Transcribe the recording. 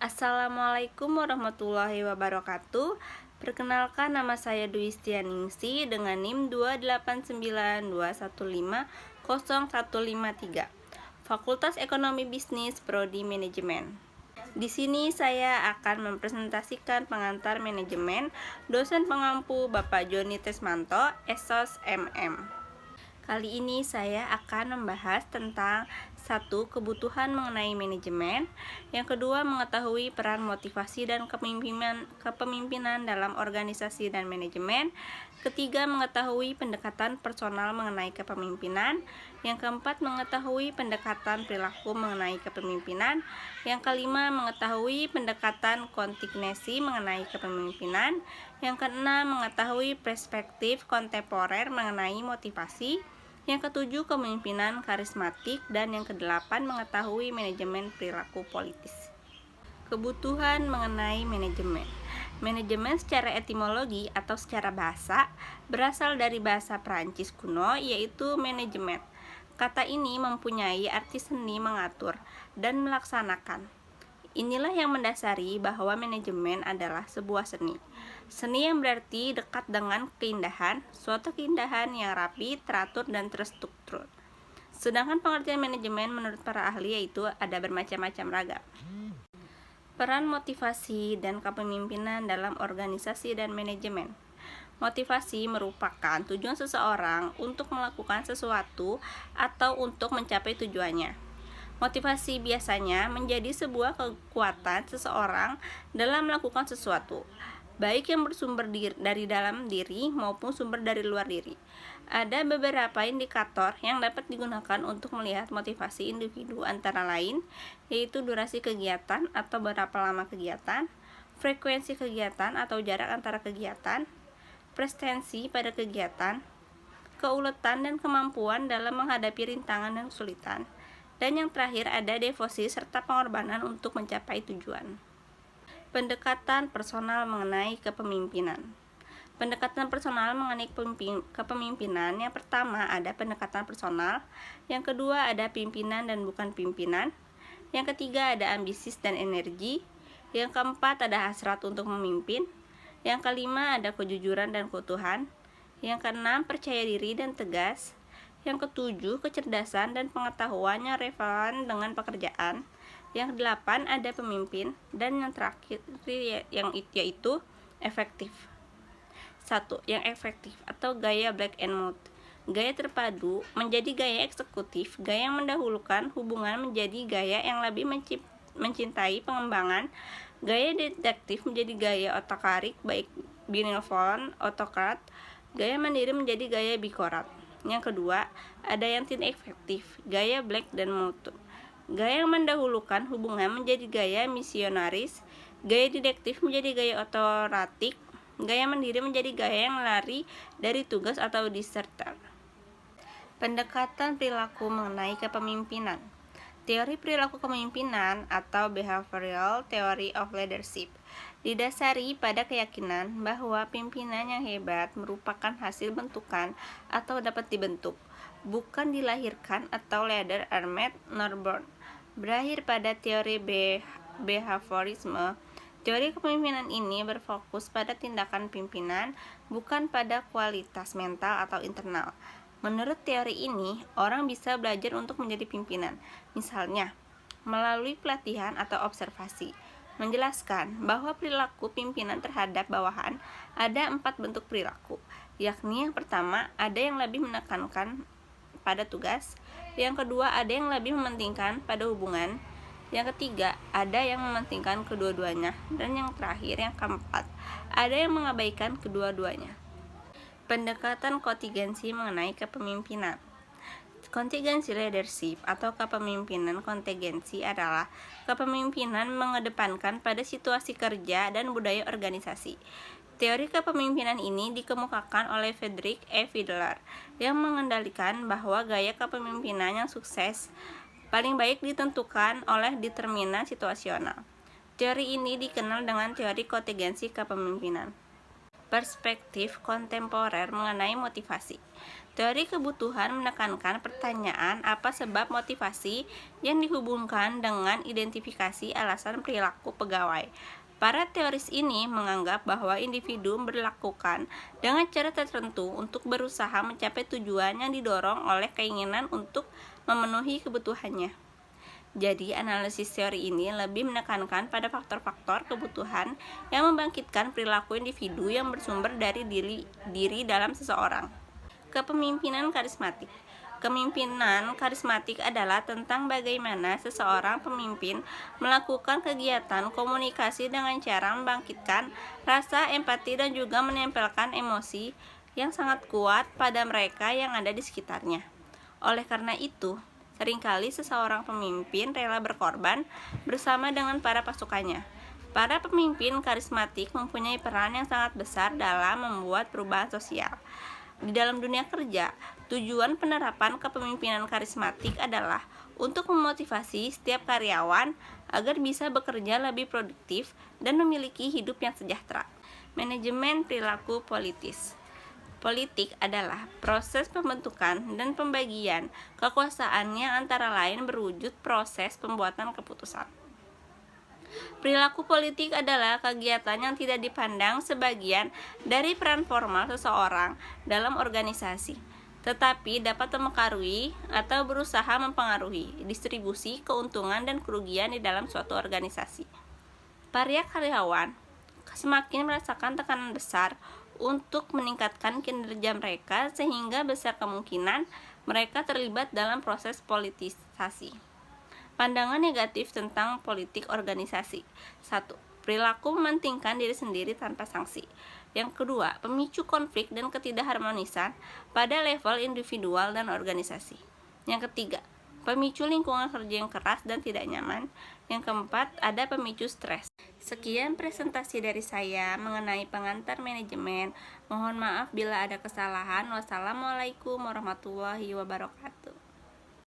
Assalamualaikum warahmatullahi wabarakatuh. Perkenalkan, nama saya Dwi Stianingsi dengan NIM 28921500153, Fakultas Ekonomi Bisnis Prodi Manajemen. Di sini saya akan mempresentasikan pengantar manajemen, dosen pengampu Bapak Joni Tesmanto, Esos MM. Kali ini saya akan membahas tentang satu, kebutuhan mengenai manajemen. Yang kedua, mengetahui peran motivasi dan kepemimpinan dalam organisasi dan manajemen. Ketiga, mengetahui pendekatan personal mengenai kepemimpinan. Yang keempat, mengetahui pendekatan perilaku mengenai kepemimpinan. Yang kelima, mengetahui pendekatan kontingensi mengenai kepemimpinan. Yang keenam, mengetahui perspektif kontemporer mengenai motivasi. Yang ketujuh, kepemimpinan karismatik. Dan yang kedelapan, mengetahui manajemen perilaku politis. Kebutuhan mengenai manajemen. Manajemen secara etimologi atau secara bahasa berasal dari bahasa Prancis kuno, yaitu manajemen. Kata ini mempunyai arti seni mengatur dan melaksanakan. Inilah yang mendasari bahwa manajemen adalah sebuah seni. Seni yang berarti dekat dengan keindahan, suatu keindahan yang rapi, teratur, dan terstruktur. Sedangkan pengertian manajemen menurut para ahli yaitu ada bermacam-macam ragam. Peran motivasi dan kepemimpinan dalam organisasi dan manajemen. Motivasi merupakan tujuan seseorang untuk melakukan sesuatu atau untuk mencapai tujuannya. Motivasi biasanya menjadi sebuah kekuatan seseorang dalam melakukan sesuatu, baik yang bersumber dari dalam diri maupun sumber dari luar diri. Ada beberapa indikator yang dapat digunakan untuk melihat motivasi individu, antara lain yaitu durasi kegiatan atau berapa lama kegiatan, frekuensi kegiatan atau jarak antara kegiatan, prestasi pada kegiatan, keuletan dan kemampuan dalam menghadapi rintangan dan kesulitan. Dan yang terakhir ada devosi serta pengorbanan untuk mencapai tujuan. Pendekatan personal mengenai kepemimpinan. Pendekatan personal mengenai kepemimpinan, yang pertama ada pendekatan personal, yang kedua ada pimpinan dan bukan pimpinan, yang ketiga ada ambisis dan energi, yang keempat ada hasrat untuk memimpin, yang kelima ada kejujuran dan keutuhan, yang keenam percaya diri dan tegas, yang ketujuh, kecerdasan dan pengetahuannya relevan dengan pekerjaan. Yang kedelapan, ada pemimpin. Dan yang terakhir yaitu efektif. 1. Yang efektif atau gaya black and mode. Gaya terpadu menjadi gaya eksekutif. Gaya yang mendahulukan hubungan menjadi gaya yang lebih mencintai pengembangan. Gaya detektif menjadi gaya otokarik, baik benevolent, autokrat. Gaya mandiri menjadi gaya bikorat. Yang kedua, ada yang tidak efektif, gaya black dan mutu. Gaya yang mendahulukan hubungan menjadi gaya misionaris, gaya detektif menjadi gaya otoratik, gaya mandiri menjadi gaya yang lari dari tugas atau diserter. Pendekatan perilaku mengenai kepemimpinan. Teori perilaku kepemimpinan atau Behavioral Theory of Leadership didasari pada keyakinan bahwa pimpinan yang hebat merupakan hasil bentukan atau dapat dibentuk, bukan dilahirkan atau leader are made nor born. Berakhir pada teori behaviorisme, teori kepemimpinan ini berfokus pada tindakan pimpinan, bukan pada kualitas mental atau internal. Menurut teori ini, orang bisa belajar untuk menjadi pimpinan, misalnya melalui pelatihan atau observasi. Menjelaskan bahwa perilaku pimpinan terhadap bawahan ada 4 bentuk perilaku, yakni yang pertama ada yang lebih menekankan pada tugas, yang kedua ada yang lebih mementingkan pada hubungan, yang ketiga ada yang mementingkan kedua-duanya, dan yang terakhir yang keempat ada yang mengabaikan kedua-duanya. Pendekatan kontingensi mengenai kepemimpinan. Kontingensi leadership atau kepemimpinan kontingensi adalah kepemimpinan mengedepankan pada situasi kerja dan budaya organisasi. Teori kepemimpinan ini dikemukakan oleh Friedrich E. Fiedler yang mengendalikan bahwa gaya kepemimpinan yang sukses paling baik ditentukan oleh determinan situasional. Teori ini dikenal dengan teori kontingensi kepemimpinan. perspektif kontemporer mengenai motivasi. Teori kebutuhan menekankan pertanyaan apa sebab motivasi yang dihubungkan dengan identifikasi alasan perilaku pegawai. Para teoris ini menganggap bahwa individu berlakukan dengan cara tertentu untuk berusaha mencapai tujuan yang didorong oleh keinginan untuk memenuhi kebutuhannya. Jadi, analisis teori ini lebih menekankan pada faktor-faktor kebutuhan yang membangkitkan perilaku individu yang bersumber dari diri dalam seseorang. Kepemimpinan karismatik. Kepemimpinan karismatik adalah tentang bagaimana seseorang pemimpin melakukan kegiatan komunikasi dengan cara membangkitkan rasa empati dan juga menempelkan emosi yang sangat kuat pada mereka yang ada di sekitarnya. Oleh karena itu, seringkali seseorang pemimpin rela berkorban bersama dengan para pasukannya. Para pemimpin karismatik mempunyai peran yang sangat besar dalam membuat perubahan sosial. Di dalam dunia kerja, tujuan penerapan kepemimpinan karismatik adalah untuk memotivasi setiap karyawan agar bisa bekerja lebih produktif dan memiliki hidup yang sejahtera. Manajemen perilaku politis. Politik adalah proses pembentukan dan pembagian kekuasaan yang antara lain berwujud proses pembuatan keputusan. Perilaku politik adalah kegiatan yang tidak dipandang sebagian dari peran formal seseorang dalam organisasi, tetapi dapat mempengaruhi atau berusaha mempengaruhi distribusi keuntungan dan kerugian di dalam suatu organisasi. Para karyawan semakin merasakan tekanan besar untuk meningkatkan kinerja mereka sehingga besar kemungkinan mereka terlibat dalam proses politisasi. Pandangan negatif tentang politik organisasi. 1. Perilaku mementingkan diri sendiri tanpa sanksi. Yang kedua, pemicu konflik dan ketidakharmonisan pada level individual dan organisasi. Yang ketiga, pemicu lingkungan kerja yang keras dan tidak nyaman. Yang keempat, ada pemicu stres. Sekian presentasi dari saya mengenai pengantar manajemen. Mohon maaf bila ada kesalahan. Wassalamualaikum warahmatullahi wabarakatuh.